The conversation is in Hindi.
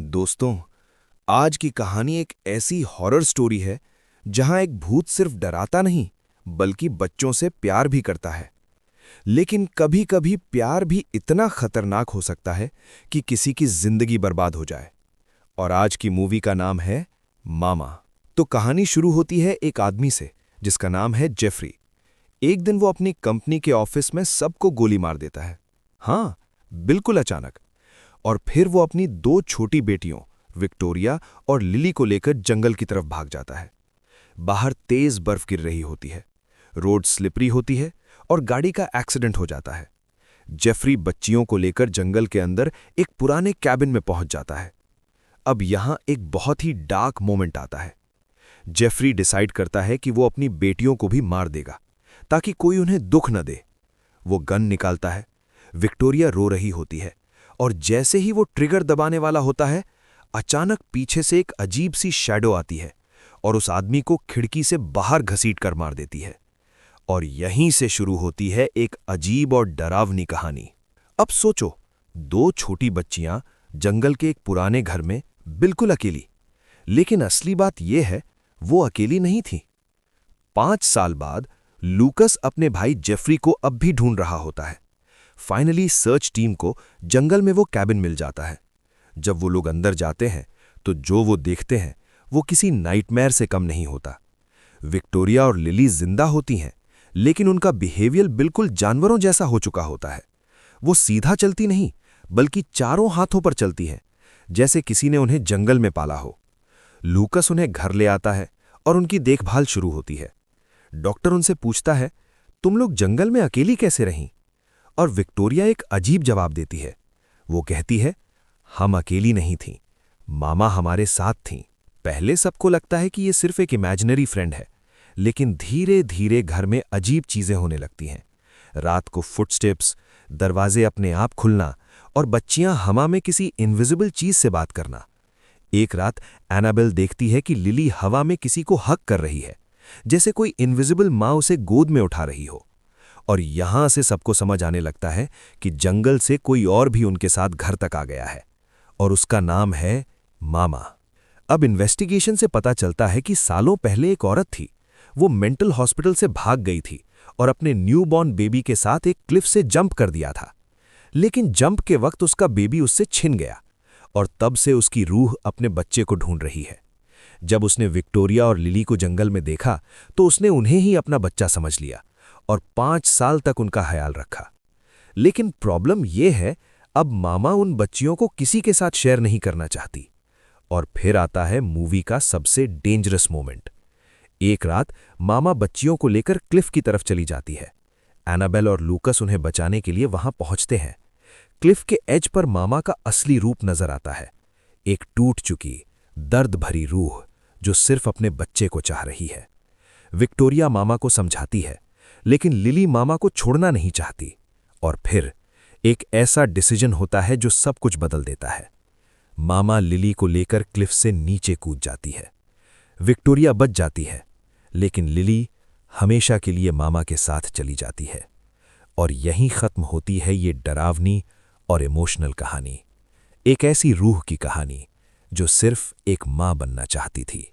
दोस्तों, आज की कहानी एक ऐसी हॉरर स्टोरी है जहां एक भूत सिर्फ डराता नहीं बल्कि बच्चों से प्यार भी करता है। लेकिन कभी-कभी प्यार भी इतना खतरनाक हो सकता है कि किसी की जिंदगी बर्बाद हो जाए। और आज की मूवी का नाम है मामा। तो कहानी शुरू होती है एक आदमी से जिसका नाम है जेफरी। एक दिन वो अपनी कंपनी के ऑफिस में सबको गोली मार देता है। हाँ, बिल्कुल अचानक। और फिर वो अपनी दो छोटी बेटियों विक्टोरिया और लिली को लेकर जंगल की तरफ भाग जाता है। बाहर तेज बर्फ गिर रही होती है, रोड स्लिपरी होती है और गाड़ी का एक्सीडेंट हो जाता है। जेफरी बच्चियों को लेकर जंगल के अंदर एक पुराने कैबिन में पहुंच जाता है। अब यहां एक बहुत ही डार्क मोमेंट आता है। जेफरी डिसाइड करता है कि वो अपनी बेटियों को भी मार देगा ताकि कोई उन्हें दुख न दे। वो गन निकालता है। विक्टोरिया रो रही होती है और जैसे ही वो ट्रिगर दबाने वाला होता है, अचानक पीछे से एक अजीब सी शैडो आती है और उस आदमी को खिड़की से बाहर घसीट कर मार देती है। और यहीं से शुरू होती है एक अजीब और डरावनी कहानी। अब सोचो, दो छोटी बच्चियां जंगल के एक पुराने घर में बिल्कुल अकेली। लेकिन असली बात यह है, वो अकेली नहीं थी। 5 साल बाद लूकस अपने भाई जेफरी को अब भी ढूंढ रहा होता है। फाइनली सर्च टीम को जंगल में वो कैबिन मिल जाता है। जब वो लोग अंदर जाते हैं तो जो वो देखते हैं वो किसी नाइटमेयर से कम नहीं होता। विक्टोरिया और लिली जिंदा होती हैं, लेकिन उनका बिहेवियर बिल्कुल जानवरों जैसा हो चुका होता है। वो सीधा चलती नहीं बल्कि चारों हाथों पर चलती हैं, जैसे किसी ने उन्हें जंगल में पाला हो। लूकस उन्हें घर ले आता है और उनकी देखभाल शुरू होती है। डॉक्टर उनसे पूछता है, तुम लोग जंगल में अकेली कैसे रहीं? और विक्टोरिया एक अजीब जवाब देती है। वो कहती है, हम अकेली नहीं थीं, मामा हमारे साथ थीं। पहले सबको लगता है कि ये सिर्फ एक इमेजिनरी फ्रेंड है, लेकिन धीरे धीरे घर में अजीब चीजें होने लगती हैं। रात को फुटस्टेप्स, दरवाजे अपने आप खुलना और बच्चियां हवा में किसी इनविजिबल चीज से बात करना। एक रात एनाबेल देखती है कि लिली हवा में किसी को हक कर रही है, जैसे कोई इनविजिबल माँ उसे गोद में उठा रही हो। और यहां से सबको समझ आने लगता है कि जंगल से कोई और भी उनके साथ घर तक आ गया है, और उसका नाम है मामा। अब इन्वेस्टिगेशन से पता चलता है कि सालों पहले एक औरत थी। वो मेंटल हॉस्पिटल से भाग गई थी और अपने न्यूबॉर्न बेबी के साथ एक क्लिफ से जंप कर दिया था। लेकिन जंप के वक्त उसका बेबी उससे छिन गया और तब से उसकी रूह अपने बच्चे को ढूंढ रही है। जब उसने विक्टोरिया और लिली को जंगल में देखा तो उसने उन्हें ही अपना बच्चा समझ लिया और 5 साल तक उनका ख्याल रखा। लेकिन प्रॉब्लम यह है, अब मामा उन बच्चियों को किसी के साथ शेयर नहीं करना चाहती। और फिर आता है मूवी का सबसे डेंजरस मोमेंट। एक रात मामा बच्चियों को लेकर क्लिफ की तरफ चली जाती है। एनाबेल और लूकस उन्हें बचाने के लिए वहां पहुंचते हैं। क्लिफ के एज पर मामा का असली रूप नजर आता है, एक टूट चुकी, दर्द भरी रूह जो सिर्फ अपने बच्चे को चाह रही है। विक्टोरिया मामा को समझाती है, लेकिन लिली मामा को छोड़ना नहीं चाहती। और फिर एक ऐसा डिसीजन होता है जो सब कुछ बदल देता है। मामा लिली को लेकर क्लिफ से नीचे कूद जाती है। विक्टोरिया बच जाती है, लेकिन लिली हमेशा के लिए मामा के साथ चली जाती है। और यहीं खत्म होती है ये डरावनी और इमोशनल कहानी। एक ऐसी रूह की कहानी जो सिर्फ एक मां बनना चाहती थी।